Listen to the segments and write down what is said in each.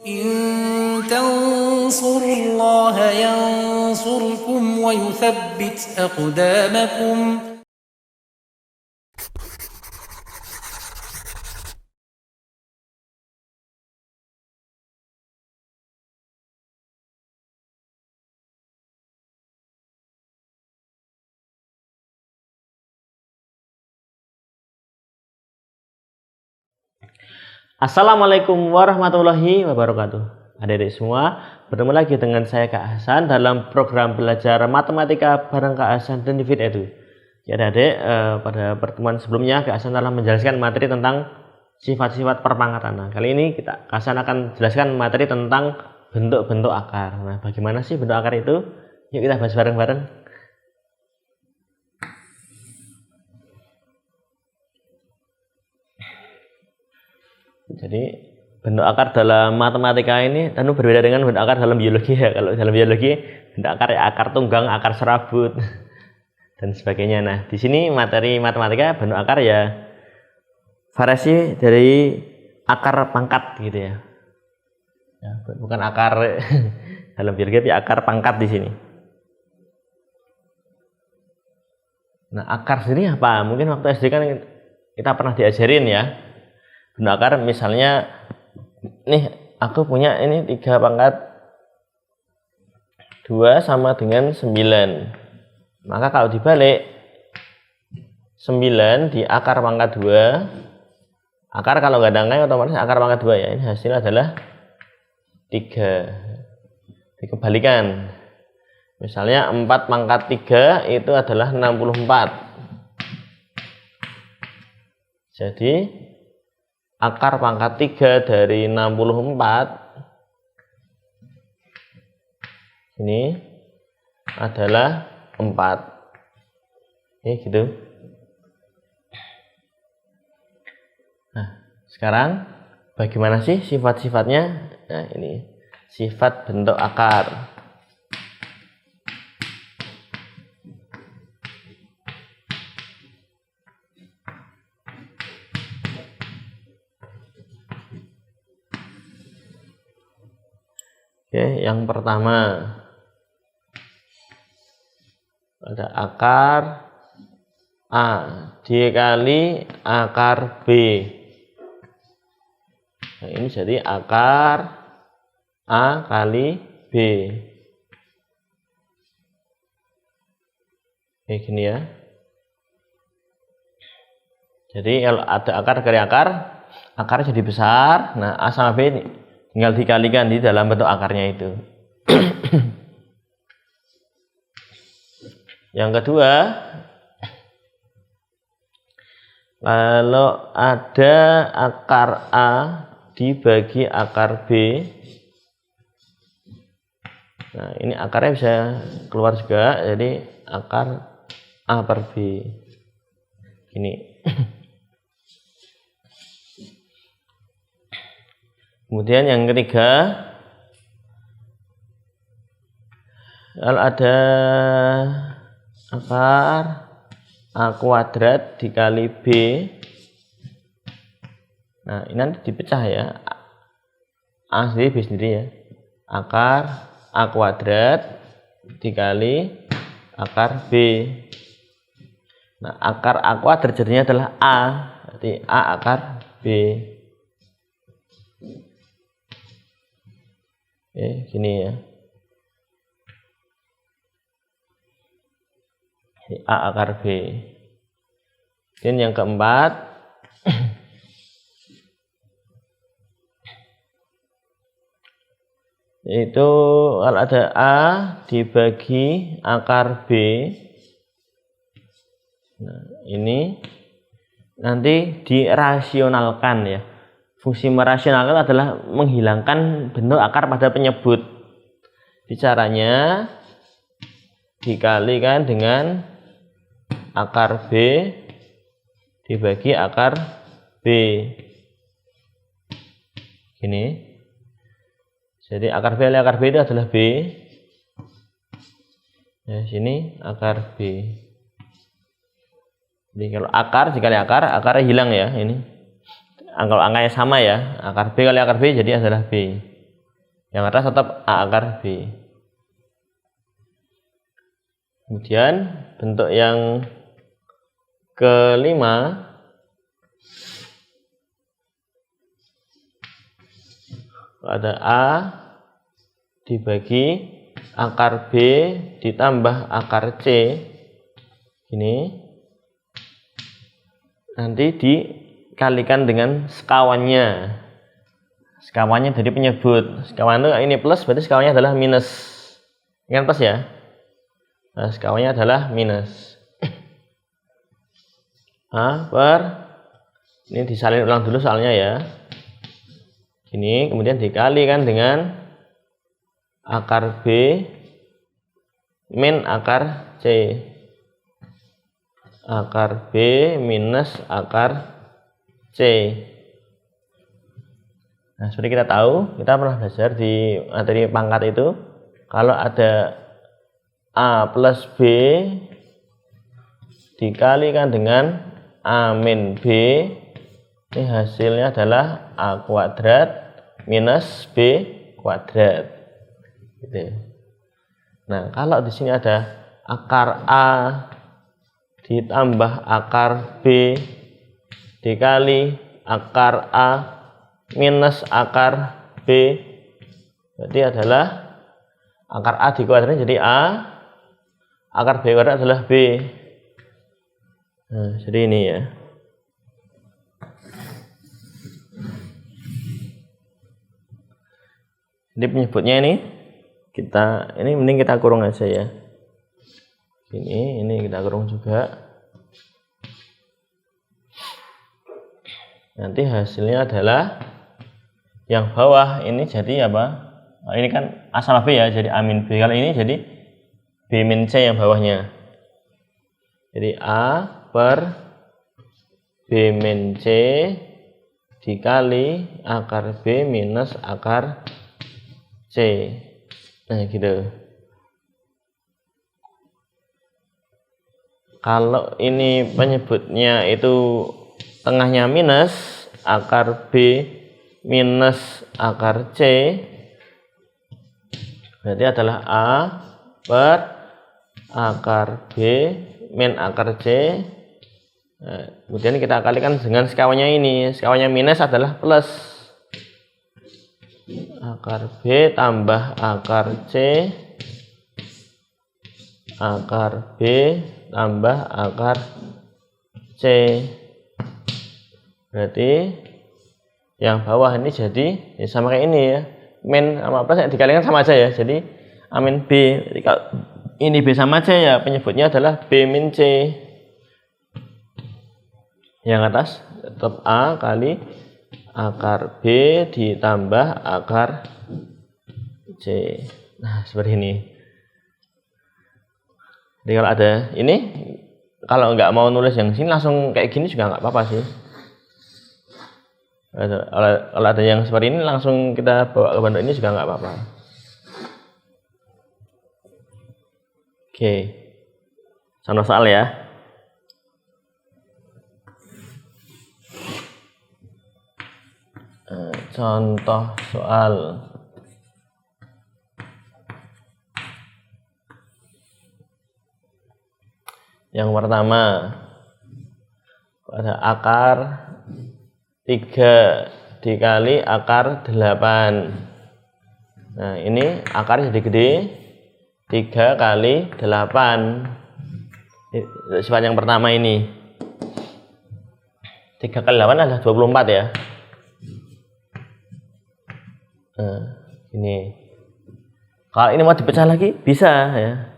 إن تنصروا الله ينصركم ويثبت أقدامكم. Assalamualaikum warahmatullahi wabarakatuh. Adik-adik semua, bertemu lagi dengan saya Kak Hasan dalam program belajar matematika bareng Kak Hasan dan David Edu. Ya adik-adik, pada pertemuan sebelumnya Kak Hasan telah menjelaskan materi tentang sifat-sifat perpangkatan. Nah, kali ini Kak Hasan akan jelaskan materi tentang bentuk-bentuk akar. Nah, bagaimana sih bentuk akar itu? Yuk kita bahas bareng-bareng. Jadi bentuk akar dalam matematika ini tentu berbeda dengan bentuk akar dalam biologi ya. Kalau dalam biologi bentuk akar ya akar tunggang, akar serabut dan sebagainya. Nah, di sini materi matematika bentuk akar ya variasi dari akar pangkat gitu ya. Ya, bukan akar dalam biologi tapi akar pangkat di sini. Nah, akar sendiri apa? Mungkin waktu SD kan kita pernah diajarin ya. Bentuk akar misalnya nih aku punya ini 3 pangkat 2 sama dengan 9. Maka kalau dibalik 9 di akar pangkat 2, akar kalau nggak ada angka otomatis akar pangkat 2 ya. Ini hasilnya adalah 3. Dikembalikan. Misalnya 4 pangkat 3 itu adalah 64. Jadi akar pangkat 3 dari 64 ini adalah 4. Oke, gitu. Nah, sekarang bagaimana sih sifat-sifatnya? Nah, ini sifat bentuk akar. Oke, yang pertama ada akar A dikali akar B. Nah, ini jadi akar A kali B. Kayak gini ya. Jadi kalau ada akar kali akar, akarnya jadi besar. Nah, A sama B ini tinggal dikalikan di dalam bentuk akarnya itu. Yang kedua, kalau ada akar A dibagi akar B, nah ini akarnya bisa keluar juga, jadi akar A per B. Gini. Kemudian yang ketiga, kalau ada akar A kuadrat dikali B, nah ini nanti dipecah ya, A sendiri B sendiri ya, akar A kuadrat dikali akar B. Nah, akar A kuadrat jadinya adalah A, berarti A akar B. Gini ya. A akar B. Dan yang keempat, yaitu kalau ada A dibagi akar B. Nah, ini nanti dirasionalkan ya. Fungsi merasionalkan adalah menghilangkan bentuk akar pada penyebut. Caranya dikalikan dengan akar B dibagi akar B. Gini. Jadi akar B itu adalah B. Ya, sini akar B. Jadi kalau akar dikali akar, akarnya hilang ya ini. Kalau angkanya sama ya, akar B kali akar B jadi adalah B. Yang atas tetap A akar B. Kemudian bentuk yang kelima, ada A dibagi akar B ditambah akar C. Gini. Nanti dikalikan dengan sekawannya. Sekawannya jadi penyebut. Sekawan itu ini plus, berarti sekawannya adalah minus. Ini kan plus ya. Nah, sekawannya adalah minus. A per, ini disalin ulang dulu soalnya ya. Gini, kemudian dikalikan dengan akar B min akar C. Akar B minus akar C. Nah, seperti kita tahu, kita pernah belajar di materi pangkat itu, kalau ada A plus B dikalikan dengan A min B, ini hasilnya adalah A kuadrat minus B kuadrat. Gitu. Nah, kalau di sini ada akar A ditambah akar B dikali akar A minus akar B, berarti adalah akar A dikuadratkan jadi A, akar B kuadrat adalah B. Nah, jadi ini ya. Jadi penyebutnya ini mending kita kurung aja ya. Ini kita kurung juga. Nanti hasilnya adalah yang bawah ini jadi apa? Nah, ini kan A sama B ya, jadi A min B. Kalau ini jadi B min C yang bawahnya. Jadi A per B min C dikali akar B minus akar C. Nah gitu. Kalau ini penyebutnya itu tengahnya minus, akar B minus akar C, berarti adalah A per akar B min akar C. Nah, kemudian kita kalikan dengan sekawannya ini. Sekawannya minus adalah plus. Akar B tambah akar C, akar B tambah akar C. Berarti yang bawah ini jadi ya sama kayak ini ya. Min sama plus yang dikalikan sama aja ya. Jadi A min B. Jadi kalau ini B sama C ya penyebutnya adalah B min C. Yang atas tetap A kali akar B ditambah akar C. Nah, seperti ini. Jadi kalau ada ini, kalau nggak mau nulis yang sini langsung kayak gini juga nggak apa-apa sih. Kalau ada yang seperti ini langsung kita bawa ke bentuk ini juga nggak apa-apa. Oke, contoh soal ya. Contoh soal. Yang pertama, pada akar 3 dikali akar 8. Nah, ini akar jadi gede. 3 kali 8. Sifat yang pertama ini. 3 kali 8 adalah 24 ya. Nah, ini. Kalau ini mau dipecah lagi, bisa ya.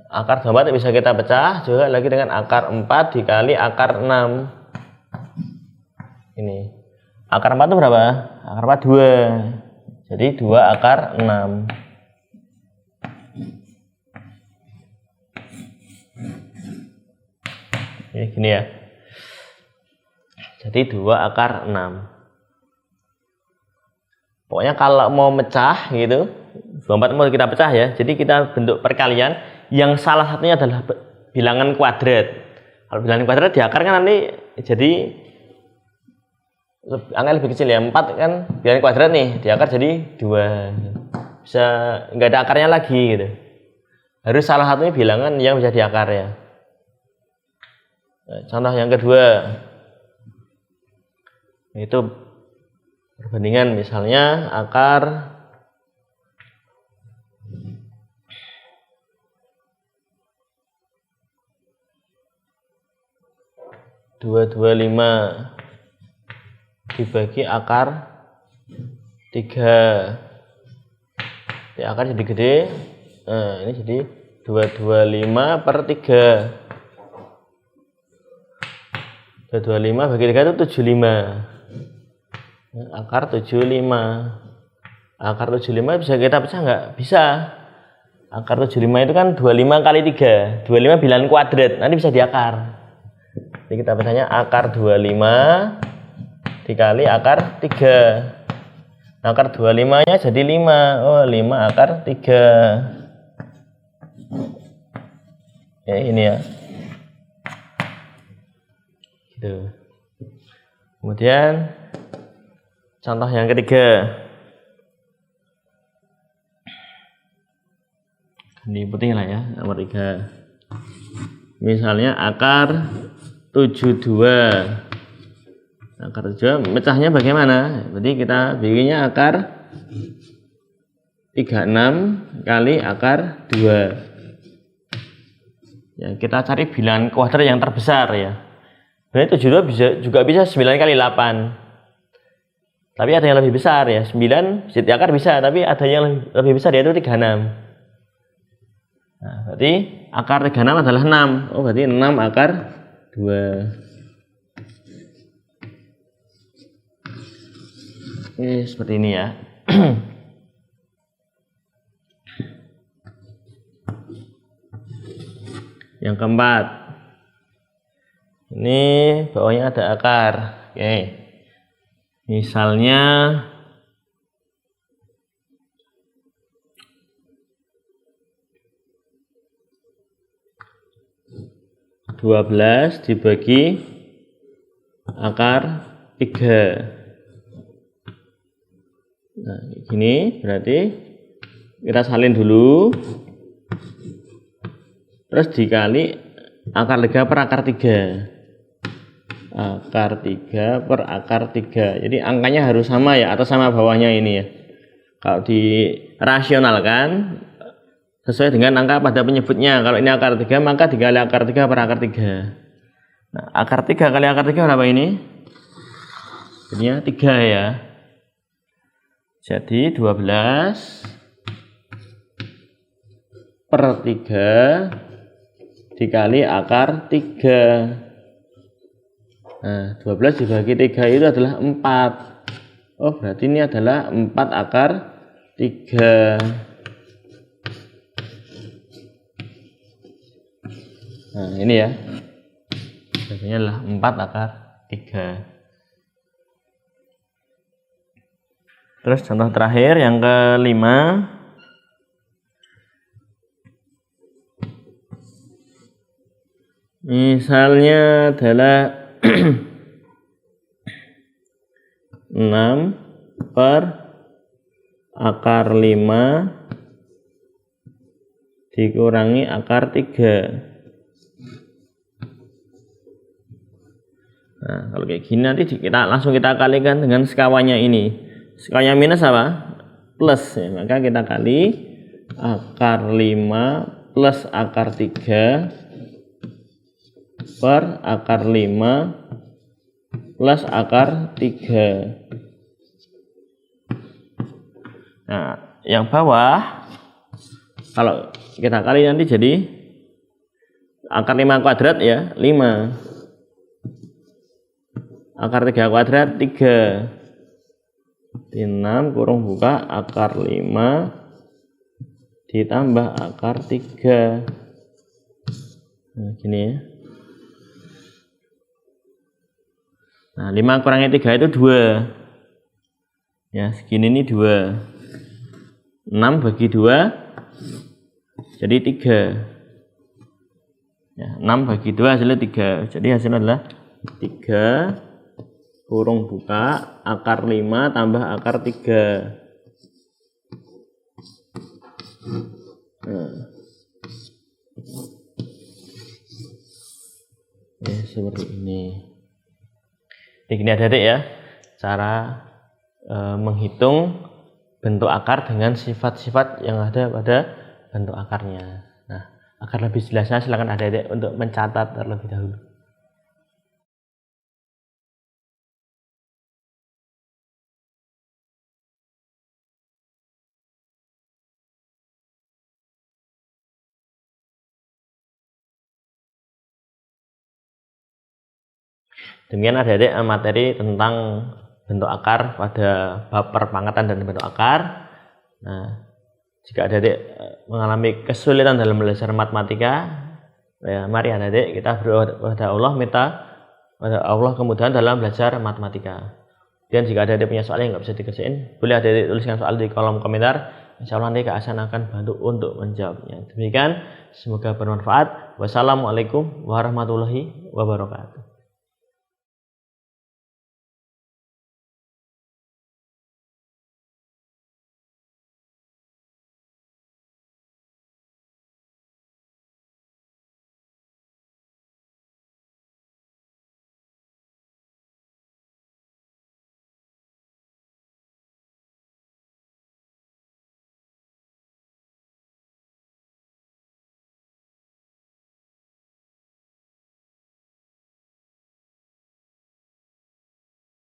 Akar 24 bisa kita pecah juga lagi dengan akar 4 dikali akar 6. Ini. Akar 4 itu berapa? Akar 4 2. Jadi 2 akar 6. Ini gini ya. Jadi 2 akar 6. Pokoknya kalau mau mecah gitu, 24 mau kita pecah ya. Jadi kita bentuk perkalian yang salah satunya adalah bilangan kuadrat. Kalau bilangan kuadrat di akar kan nanti jadi angka lebih kecil ya. 4 kan bilangan kuadrat nih, diakar jadi 2. Bisa nggak ada akarnya lagi gitu. Harus salah satunya bilangan yang bisa diakar ya. Nah, contoh yang kedua itu perbandingan, misalnya akar 225 dibagi akar 3. Di akar jadi gede. Nah, ini jadi 225 per 3. 225 bagi 3 itu 75. Nah, akar 75. Akar 75 bisa kita pecah nggak? Bisa. Akar 75 itu kan 25 kali 3. 25 bilangan kuadrat, nanti bisa diakar. Jadi kita pecahnya akar 25 dikali akar 3. Akar 25 nya jadi 5. Oh, 5 akar 3. Ya, ini ya. Gitu. Kemudian contoh yang ketiga. Di putih lah ya, nomor 3. Misalnya akar 72. Akar 72 mecahnya bagaimana? Berarti kita bikinnya akar 36 kali akar 2. Ya, kita cari bilangan kuadrat yang terbesar ya. Berarti 72 juga bisa 9 kali 8. Tapi ada yang lebih besar ya. 9 bisa diakar bisa, tapi ada yang lebih besar yaitu 36. Nah, berarti akar 36 adalah 6. Oh, berarti 6 akar 2. Oke, seperti ini ya. Yang keempat, ini bawahnya ada akar. Oke, misalnya 12 dibagi akar 3. Nah, gini berarti kita salin dulu, terus dikali akar 3 per akar 3. Akar 3 per akar 3. Jadi angkanya harus sama ya, atas sama bawahnya ini ya. Kalau dirasionalkan sesuai dengan angka pada penyebutnya. Kalau ini akar 3, maka dikali akar 3 per akar 3. Nah, akar 3 kali akar 3 berapa ini? Jadinya 3 ya. Jadi 12 per 3 dikali akar 3. Nah, 12 dibagi 3 itu adalah 4. Oh, berarti ini adalah 4 akar 3. Nah, ini ya. Biasanya adalah 4 akar 3. Terus contoh terakhir yang kelima. Misalnya adalah 6 per akar 5 dikurangi akar 3. Nah, kalau kayak gini nanti langsung kita kalikan dengan sekawannya ini. Skalanya minus apa? Plus ya. Maka kita kali akar 5 plus akar 3 per akar 5 plus akar 3. Nah, yang bawah kalau kita kali nanti jadi akar 5 kuadrat ya, 5. Akar 3 kuadrat 3. 6 kurung buka akar 5 ditambah akar 3. Nah, gini ya. Nah, 5 kurangi 3 itu 2. Ya, segini ini 2. 6 bagi 2 jadi 3. Ya, 6 bagi 2 hasilnya 3. Jadi hasilnya adalah 3 kurung buka, akar 5 tambah akar 3. Nah. Ya, seperti ini. Begini adik-adik ya, cara menghitung bentuk akar dengan sifat-sifat yang ada pada bentuk akarnya. Nah, agar lebih jelasnya silakan adik-adik untuk mencatat terlebih dahulu. Demikian adik-adik materi tentang bentuk akar pada bab perpangkatan dan bentuk akar. Nah, jika adik-adik mengalami kesulitan dalam belajar matematika, ya, mari adik-adik kita berdoa kepada Allah, minta kepada Allah kemudahan dalam belajar matematika. Dan jika adik-adik punya soal yang nggak bisa dikerjain, boleh adik-adik tuliskan soal di kolom komentar. Insya Allah nanti Kak Hasan akan bantu untuk menjawabnya. Demikian, semoga bermanfaat. Wassalamualaikum warahmatullahi wabarakatuh.